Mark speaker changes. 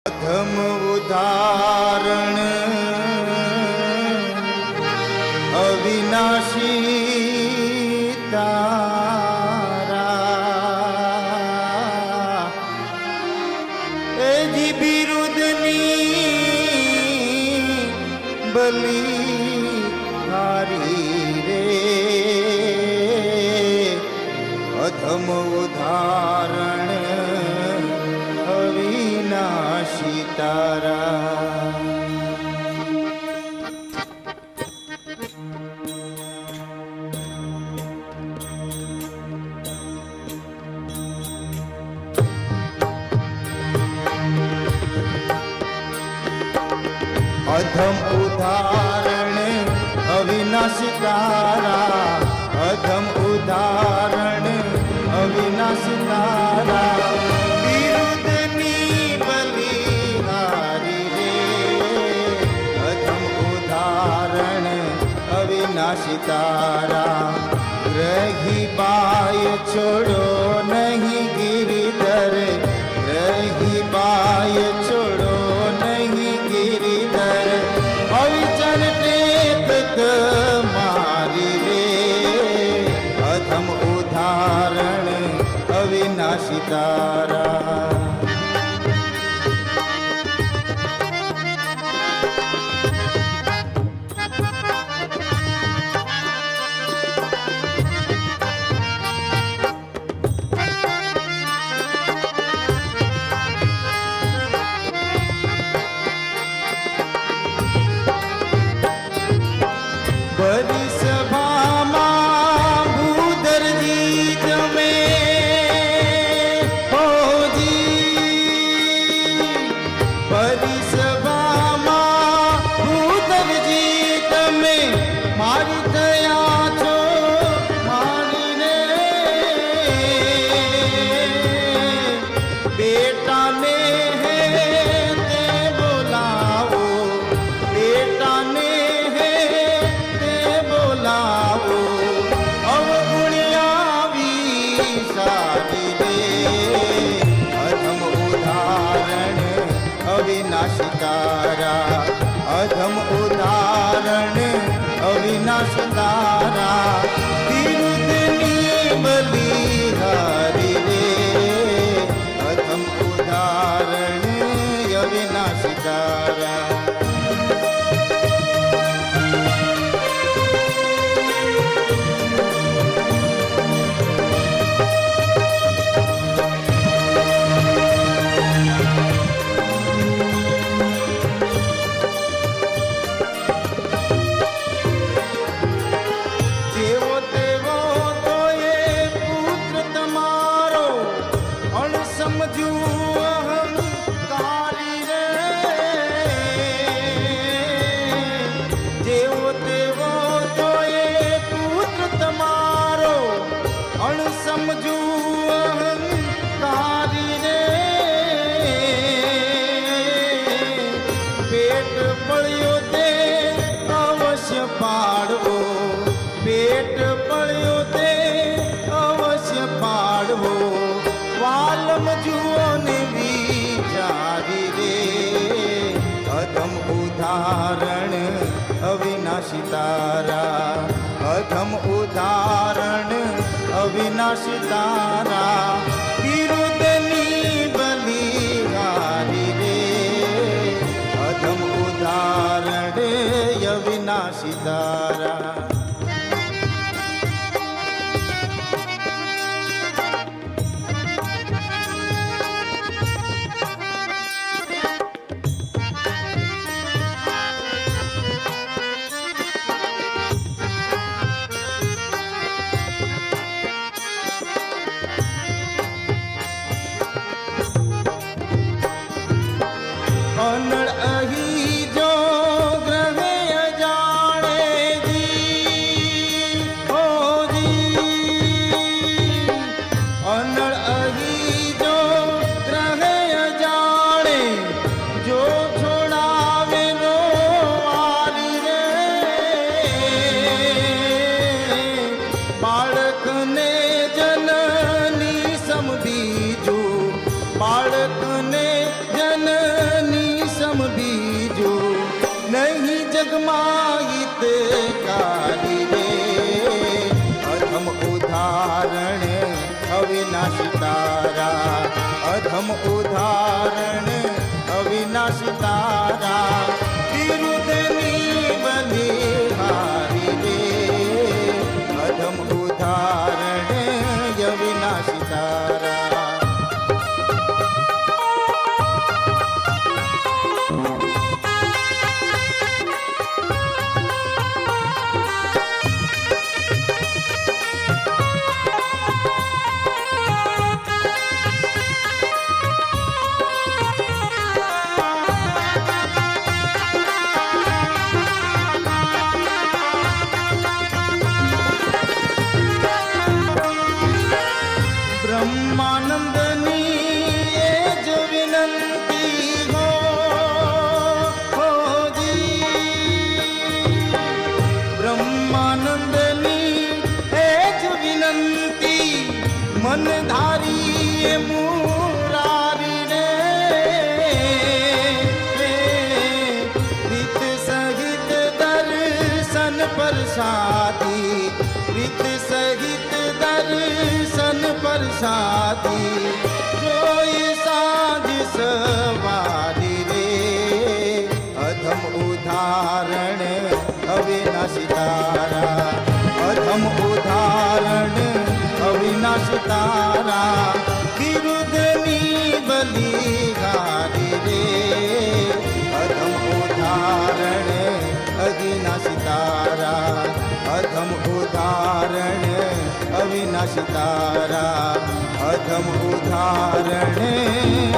Speaker 1: धम उदाहरण अविनाशी तारा एजी बिरुदनी बलि हारी रे अधम उदाहरण अविनाशी तारा। अधम उदाहरण अविनाशी तारा अधम उदाहरण अविनाशी तारा बिरुदनी बलिहारी रे अधम उदाहरण अविनाशी तारा। रही बाय छोड़ो नहीं गिरिधर रही बाय छोड़ो नहीं गिरिधर अविचल टेक मारी रे अधम उदाहरण अविनाशी तारा। बड़ी सभा मां भूधर जीत में हो जी बड़ी सभा मां भूधर जीत में मारी दया छो मारी ने बेटा ने है ते बोलाओ बेटा ने अवगुणिया विशाली रे अधम उदाहरण अविनाशी तारा अधम उदाहरण अविनाशी तारा बिरुदनी बलिहारी रे अधम उदाहरण अविनाशी तारा। समझू अहंकारी रे जेवो तेवो तो ये पुत्र तमारो अण समझू अहंकारी रे पेट पड़ियो ते अवश्य पाड़वो पेट पड़ियो ते अवश्य पाड़वो वालम जुओ ने विचारी रे अधम उदाहरण अविनाशी तारा अधम उदाहरण अविनाशी तारा बिरुदनी बलिहारी रे अधम उदाहरण अविनाशी तारा। અવિનાશી તારા વિરુદ્ધની બલિહારી રે અધમ ઉદાહરણે અવિનાશી તારા. બ્રહ્માનંદની એ જ વિનંતી હોજી. બ્રહ્માનંદની એ જ વિનંતી મન ધારી એ મુરારી રે રીત સહિત દર્શન પરસાદી રીત સહિત દર્શન પરસાદી જોઈ સાંજ સવારી રે અધમ ઉદાહરણ અવિનાશી તારા અધમ ઉદાહરણ અવિનાશી તારા વિરુદ્ધની બલિહારી રે અધમ ઉદાહરણ અવિનાશી તારા અધમ ઉદાહરણ અવિનાશી તારા અધમ ઉદાહરણ